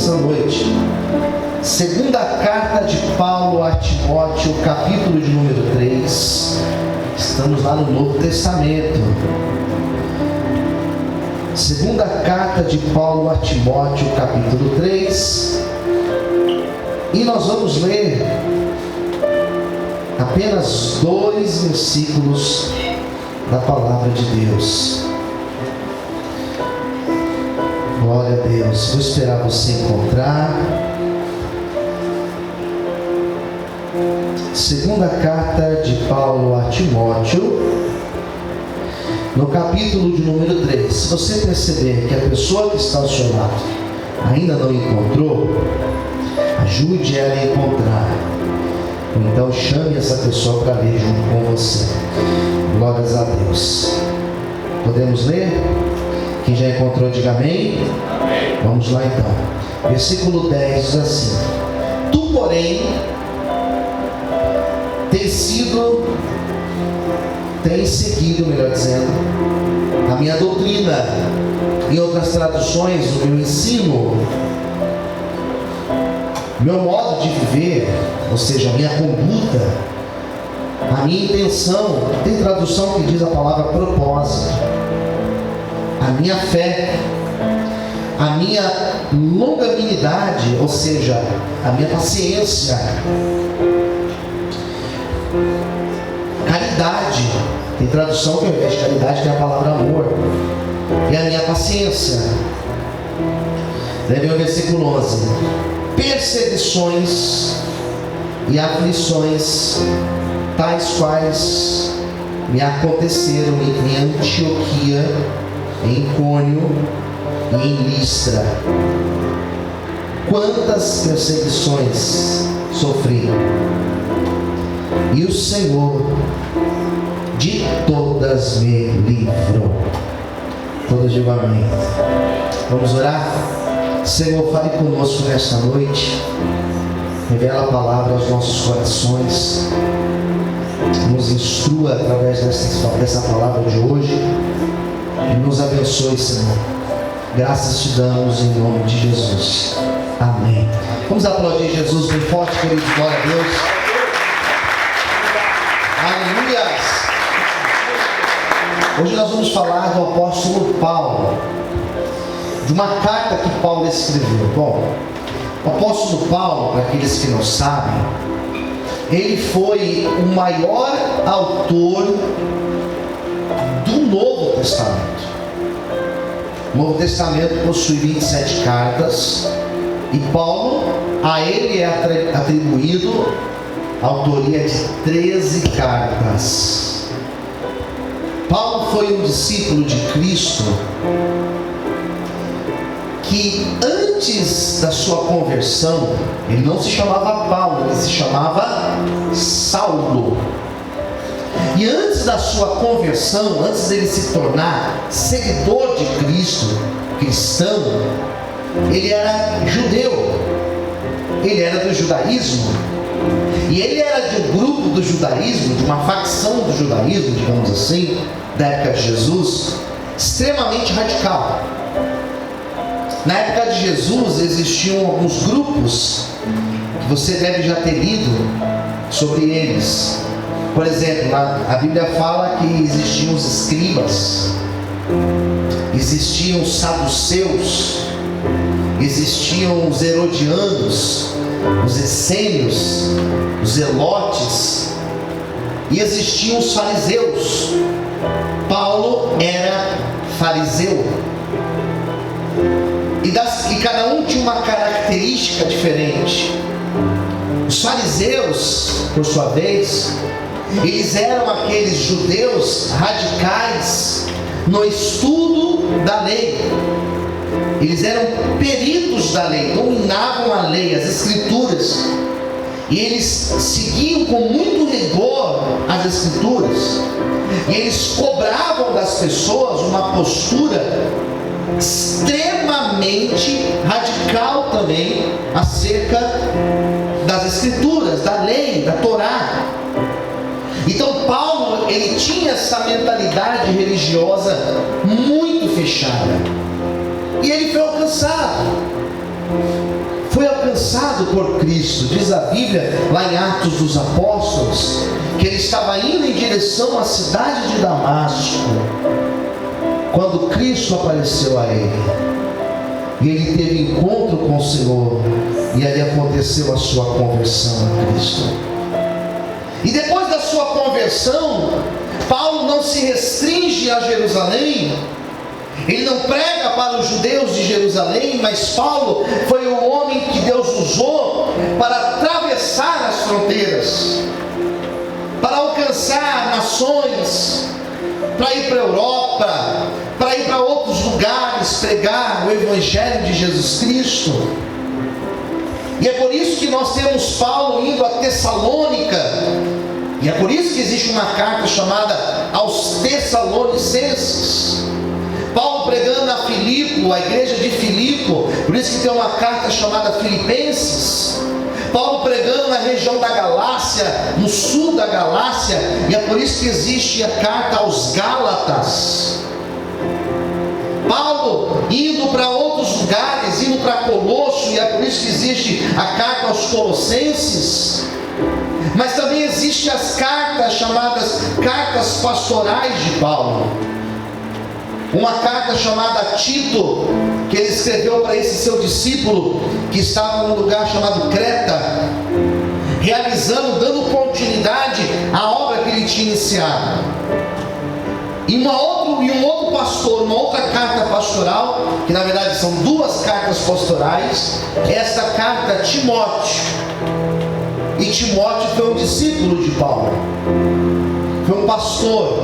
nessa noite. Segunda carta de Paulo a Timóteo, capítulo de número 3. Estamos lá no Novo Testamento. Segunda carta de Paulo a Timóteo, capítulo 3. E nós vamos ler apenas 2 versículos da palavra de Deus. Glória a Deus. Vou esperar você encontrar. Segunda carta de Paulo a Timóteo, no capítulo de número 3. Se você perceber que a pessoa que está ao seu lado ainda não encontrou, ajude ela a encontrar. Então chame essa pessoa para ler junto com você. Glórias a Deus. Podemos ler? Quem já encontrou, diga amém. Amém. Vamos lá então. Versículo 10 diz assim: Tu, porém, tens seguido, melhor dizendo, a minha doutrina, em outras traduções, o meu ensino, meu modo de viver, ou seja, a minha conduta, a minha intenção. Tem tradução que diz a palavra propósito, a minha fé, a minha longanimidade, ou seja, a minha paciência, caridade. Tem tradução que ao invés de caridade tem a palavra amor, e a minha paciência. Daí vem o versículo 11: perseguições e aflições, tais quais me aconteceram em Antioquia, em Icônio e em Listra. Quantas perseguições sofri, e o Senhor de todas me livrou. Todos digam amém. Vamos orar? Senhor, fale conosco nesta noite. Revela a palavra aos nossos corações. Nos instrua através dessa palavra de hoje. E nos abençoe, Senhor. Graças te damos em nome de Jesus. Amém. Vamos aplaudir Jesus bem forte, queridos. Glória a Deus. Aleluia. Hoje nós vamos falar do apóstolo Paulo, de uma carta que Paulo escreveu. Bom, o apóstolo Paulo, para aqueles que não sabem, ele foi o maior autor do Novo Testamento. O Novo Testamento possui 27 cartas, e Paulo, a ele é atribuído a autoria de 13 cartas. Paulo foi um discípulo de Cristo que antes da sua conversão, ele não se chamava Paulo, ele se chamava Saulo. E antes da sua conversão, antes dele se tornar seguidor de Cristo, cristão, ele era judeu, ele era do judaísmo, e ele era de um grupo do judaísmo, de uma facção do judaísmo, digamos assim, da época de Jesus, extremamente radical. Na época de Jesus existiam alguns grupos que você deve já ter lido sobre eles. Por exemplo, a Bíblia fala que existiam os escribas, existiam os saduceus, existiam os herodianos, os essênios, os zelotes, e existiam os fariseus. Paulo era fariseu, e cada um tinha uma característica diferente. Os fariseus, por sua vez, eles eram aqueles judeus radicais no estudo da lei. Eles eram peritos da lei, dominavam a lei, as escrituras, e eles seguiam com muito rigor as escrituras, e eles cobravam das pessoas uma postura extremamente radical também acerca das escrituras, da lei, da Torá. Então Paulo, ele tinha essa mentalidade religiosa muito fechada, e ele foi alcançado. alcançado por Cristo. Diz a Bíblia, lá em Atos dos Apóstolos, que ele estava indo em direção à cidade de Damasco, quando Cristo apareceu a ele. E ele teve encontro com o Senhor, e ali aconteceu a sua conversão a Cristo. E depois da sua conversão, Paulo não se restringe a Jerusalém. Ele não prega para os judeus de Jerusalém, mas Paulo foi o homem que Deus usou para atravessar as fronteiras, para alcançar nações, para ir para a Europa, para ir para outros lugares, pregar o Evangelho de Jesus Cristo. E é por isso que nós temos Paulo indo a Tessalônica, e é por isso que existe uma carta chamada aos Tessalonicenses. Paulo pregando a Filipe, a igreja de Filipe, por isso que tem uma carta chamada Filipenses. Paulo pregando na região da Galácia, no sul da Galácia, e é por isso que existe a carta aos Gálatas. Paulo indo para outros lugares, indo para Colosso, e é por isso que existe a carta aos Colossenses. Mas também existem as cartas chamadas cartas pastorais de Paulo. Uma carta chamada Tito, que ele escreveu para esse seu discípulo, que estava num lugar chamado Creta, realizando, dando continuidade à obra que ele tinha iniciado. E um outro pastor, uma outra carta pastoral, que na verdade são duas cartas pastorais, esta carta a Timóteo. E Timóteo foi um discípulo de Paulo, foi um pastor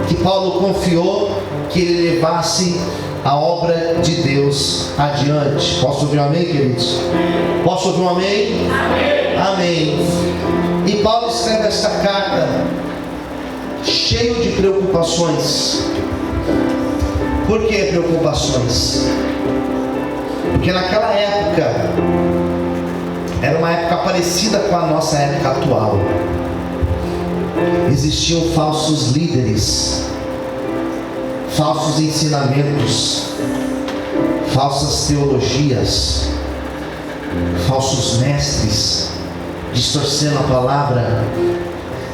que Paulo confiou que ele levasse a obra de Deus adiante. Posso ouvir um amém, queridos? Posso ouvir um amém? Amém. Amém. E Paulo escreve esta carta cheio de preocupações. Por que preocupações? Porque naquela época era uma época parecida com a nossa época atual. Existiam falsos líderes, falsos ensinamentos, falsas teologias, falsos mestres, distorcendo a palavra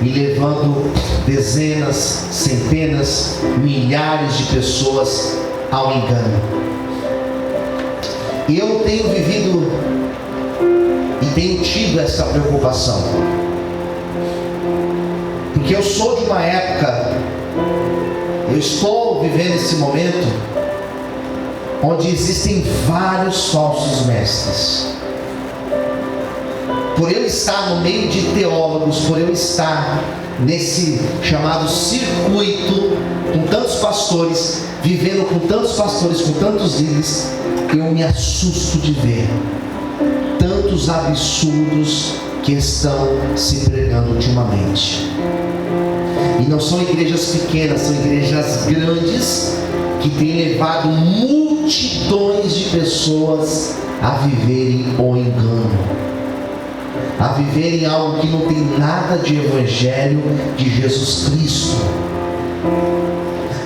e levando dezenas, centenas, milhares de pessoas ao engano. E eu tenho vivido e tenho tido essa preocupação, porque eu sou de uma época, eu estou vivendo esse momento onde existem vários falsos mestres. Por eu estar no meio de teólogos, por eu estar nesse chamado circuito com tantos pastores, vivendo com tantos pastores, com tantos líderes, eu me assusto de ver tantos absurdos que estão se pregando ultimamente. E não são igrejas pequenas, são igrejas grandes que têm levado multidões de pessoas a viverem o engano, a viverem algo que não tem nada de evangelho de Jesus Cristo.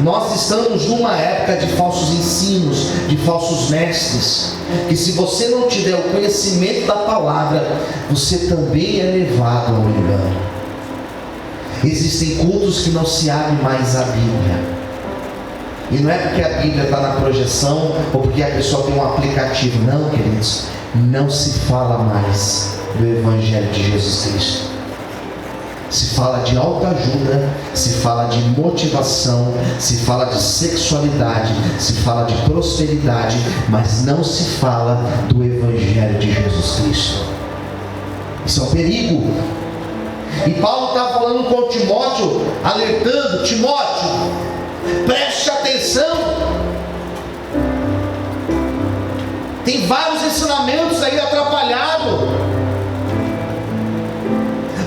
Nós estamos numa época de falsos ensinos, de falsos mestres, que se você não tiver o conhecimento da palavra, você também é levado ao engano. Existem cultos que não se abre mais a Bíblia, e não é porque a Bíblia está na projeção, ou porque a pessoa tem um aplicativo. Não, queridos, não se fala mais do Evangelho de Jesus Cristo. Se fala de autoajuda, se fala de motivação, se fala de sexualidade, se fala de prosperidade, mas não se fala do Evangelho de Jesus Cristo. Isso é um perigo. E Paulo está falando com Timóteo, alertando: Timóteo, preste atenção. Tem vários ensinamentos aí atrapalhados.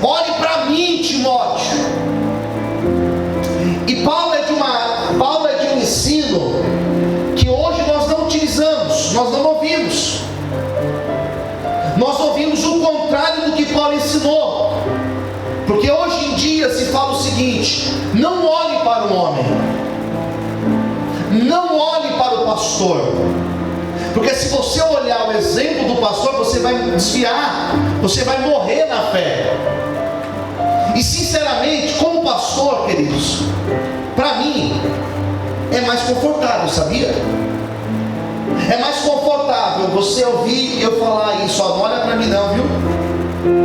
Olhe para mim, Timóteo. E Paulo é de um ensino que hoje nós não utilizamos, nós não ouvimos. Nós ouvimos o contrário do que Paulo ensinou. Porque hoje em dia se fala o seguinte: não olhe para o homem, não olhe para o pastor, porque se você olhar o exemplo do pastor, você você vai desviar, você vai morrer na fé. E sinceramente, como pastor, queridos, para mim é mais confortável, sabia? É mais confortável você ouvir eu falar isso, ó, não olha para mim não, viu?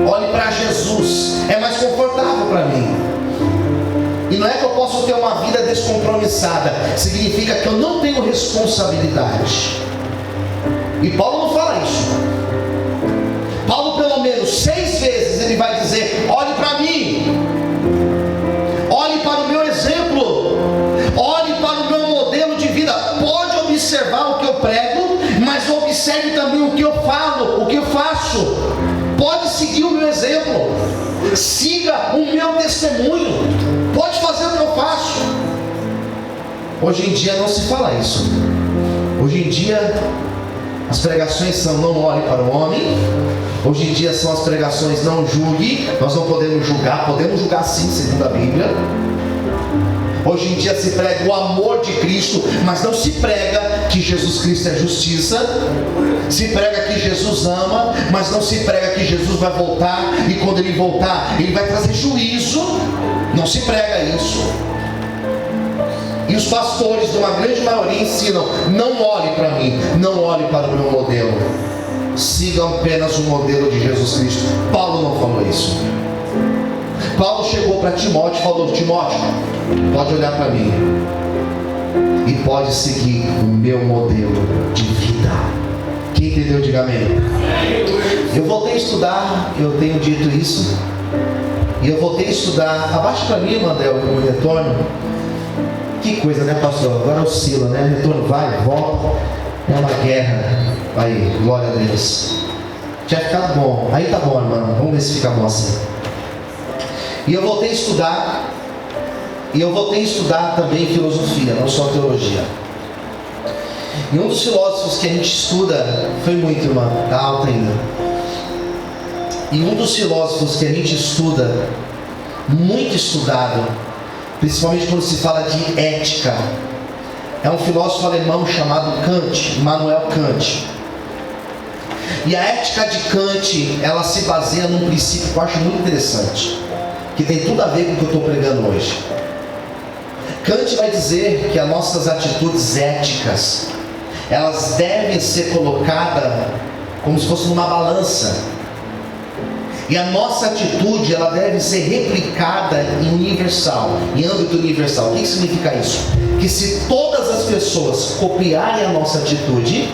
Olhe para Jesus. É mais confortável para mim. E não é que eu posso ter uma vida descompromissada, significa que eu não tenho responsabilidade. E Paulo não fala isso. Paulo pelo menos 6 vezes ele vai dizer: olhe para mim, olhe para o meu exemplo, olhe para o meu modelo de vida. Pode observar o que eu prego, mas observe também o que eu falo, o que eu faço. Pode seguir o meu exemplo, siga o meu testemunho, pode fazer o que eu faço. Hoje em dia não se fala isso. Hoje em dia as pregações são: não olhe para o homem. Hoje em dia são as pregações: não julgue. Nós não podemos julgar sim, segundo a Bíblia. Hoje em dia se prega o amor de Cristo, mas não se prega que Jesus Cristo é justiça. Se prega que Jesus ama, mas não se prega que Jesus vai voltar, e quando Ele voltar, Ele vai trazer juízo. Não se prega isso. E os pastores, de uma grande maioria, ensinam: não olhe para mim, não olhe para o meu modelo, sigam apenas o modelo de Jesus Cristo. Paulo não falou isso. Paulo chegou para Timóteo e falou: Timóteo, pode olhar para mim e pode seguir o meu modelo de vida. Quem entendeu, diga amém. Eu voltei a estudar, eu tenho dito isso, e eu voltei a estudar. Abaixa para mim, Mandel, o retorno. Que coisa, né, pastor? Agora oscila, né? Retorno vai, volta. É uma guerra. Aí, glória a Deus. Tinha ficado bom. Aí tá bom, irmão. Vamos ver se fica bom assim. E eu voltei a estudar. E eu voltei a estudar também filosofia, não só teologia. E um dos filósofos que a gente estuda, foi muito, irmão, tá alto ainda. E um dos filósofos que a gente estuda, muito estudado, principalmente quando se fala de ética, é um filósofo alemão chamado Kant, Immanuel Kant. E a ética de Kant, ela se baseia num princípio que eu acho muito interessante, que tem tudo a ver com o que eu estou pregando hoje. Kant vai dizer que as nossas atitudes éticas, elas devem ser colocadas como se fosse numa balança. E a nossa atitude, ela deve ser replicada em âmbito universal. O que significa isso? Que se todas as pessoas copiarem a nossa atitude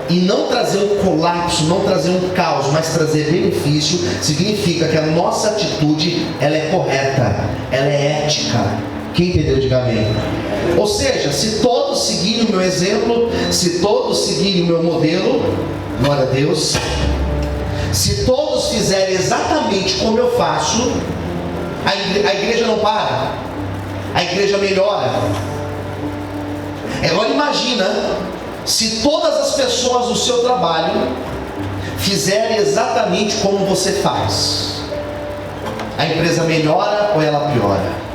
e não trazer um colapso, não trazer um caos, mas trazer benefício, significa que a nossa atitude, ela é correta, ela é ética. Quem entendeu, diga amém. Ou seja, se todos seguirem o meu exemplo, se todos seguirem o meu modelo, glória a Deus, se todos fizerem exatamente como eu faço, a igreja não para, a igreja melhora. Agora imagina, se todas as pessoas do seu trabalho fizerem exatamente como você faz, a empresa melhora ou ela piora?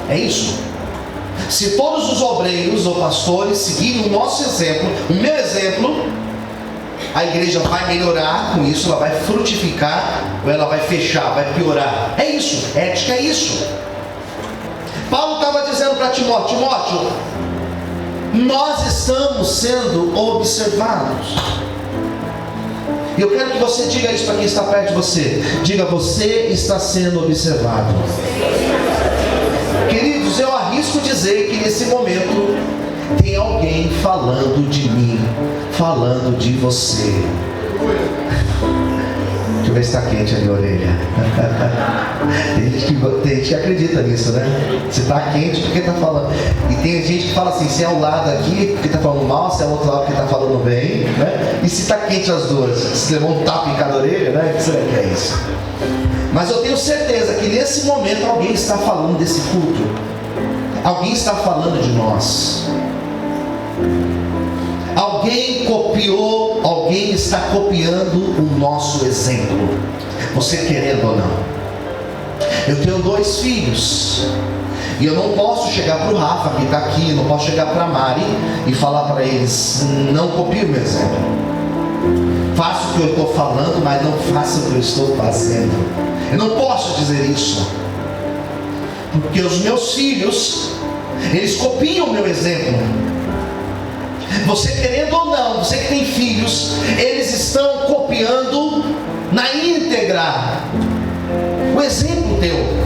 É isso. Se todos os obreiros ou pastores seguirem o nosso exemplo, o meu exemplo, a igreja vai melhorar com isso, ela vai frutificar ou ela vai fechar, vai piorar. É isso, ética é isso. Paulo estava dizendo para Timóteo: Timóteo, nós estamos sendo observados. E eu quero que você diga isso para quem está perto de você. Diga: você está sendo observado. Queridos, eu arrisco dizer que nesse momento tem alguém falando de mim, falando de você. Deixa eu ver se está quente a minha orelha. Tem gente que acredita nisso, né? Se está quente, porque está falando. E tem gente que fala assim: se é um lado aqui, porque está falando mal, se é o outro lado, porque está falando bem, né? E se está quente as duas, se levou um tapa em cada orelha, né? O que será que é isso? Mas eu tenho certeza que nesse momento alguém está falando desse culto. Alguém está falando de nós. Alguém copiou, alguém está copiando o nosso exemplo. Você querendo ou não. Eu tenho 2 filhos. E eu não posso chegar para o Rafa, que está aqui, não posso chegar para a Mari e falar para eles: não copie o meu exemplo. o que eu estou falando, mas não faça o que eu estou fazendo. Eu não posso dizer isso, porque os meus filhos, eles copiam o meu exemplo. Você querendo ou não, você que tem filhos, eles estão copiando na íntegra o exemplo teu.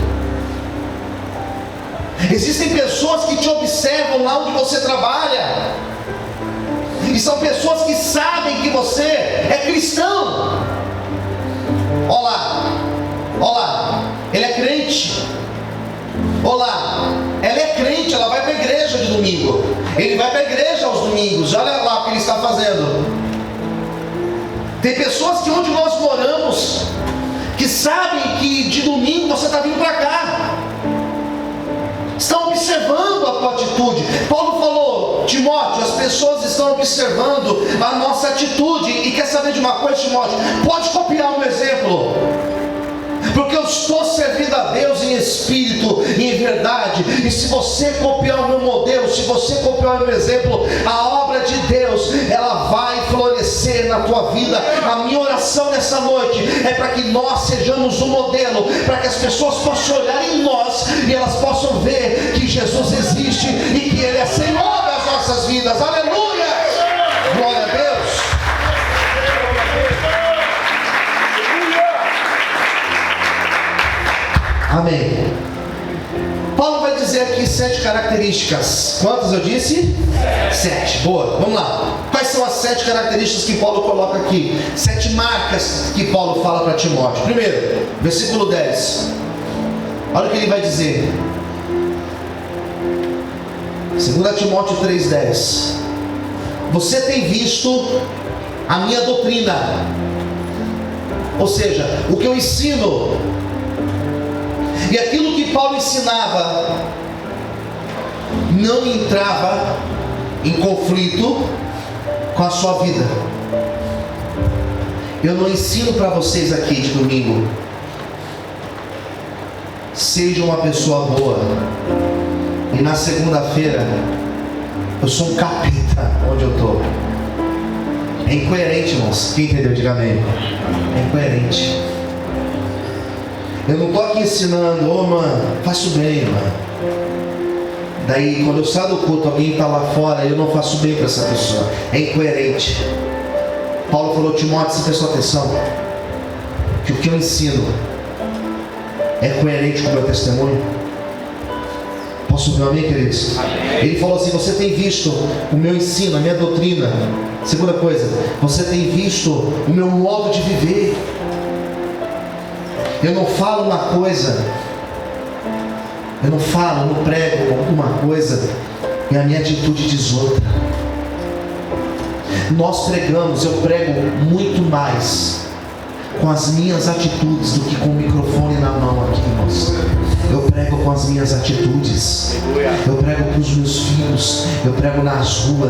Existem pessoas que te observam lá onde você trabalha, e são pessoas que sabem que você é cristão. Olá, ele é crente. Olá, ela é crente, ela vai para a igreja de domingo. Ele vai para a igreja aos domingos. Olha lá o que ele está fazendo. Tem pessoas que onde nós moramos, que sabem que de domingo você está vindo para cá, estão observando a tua atitude. Paulo falou, Timóteo, as pessoas estão observando a nossa atitude. E quer saber de uma coisa, Timóteo? Pode copiar o meu exemplo, porque eu estou servindo a Deus em espírito e em verdade. E se você copiar o meu modelo, se você copiar o meu exemplo, a obra de Deus, ela vai florescer na tua vida. A minha oração nessa noite é para que nós sejamos um modelo, para que as pessoas possam olhar em nós e elas possam ver que Jesus existe e que Ele é Senhor das nossas vidas. Aleluia! Glória a Deus! Amém. Paulo vai dizer aqui 7 características. Quantas eu disse? 7. Boa, vamos lá. Quais são as 7 características que Paulo coloca aqui? 7 marcas que Paulo fala para Timóteo. Primeiro, versículo 10. Olha o que ele vai dizer. 2 Timóteo 3,10. Você tem visto a minha doutrina, ou seja, o que eu ensino. E aquilo que Paulo ensinava não entrava em conflito com a sua vida. Eu não ensino para vocês aqui de domingo, seja uma pessoa boa, e na segunda-feira eu sou um capeta onde eu estou. É incoerente, irmãos. Quem entendeu, diga amém. É incoerente. Eu não estou aqui ensinando, mano, faço bem, mano. Daí quando eu saio do culto, alguém está lá fora, eu não faço bem para essa pessoa. É incoerente. Paulo falou, Timóteo, você prestou atenção, que o que eu ensino é coerente com o meu testemunho. Posso ouvir um amém, queridos? Ele falou assim, você tem visto o meu ensino, a minha doutrina. Segunda coisa, você tem visto o meu modo de viver. Eu não falo uma coisa, eu não prego uma coisa e a minha atitude diz outra. Nós pregamos, eu prego muito mais com as minhas atitudes do que com o microfone na mão aqui, irmãos. Eu prego com as minhas atitudes, eu prego para os meus filhos, eu prego nas ruas.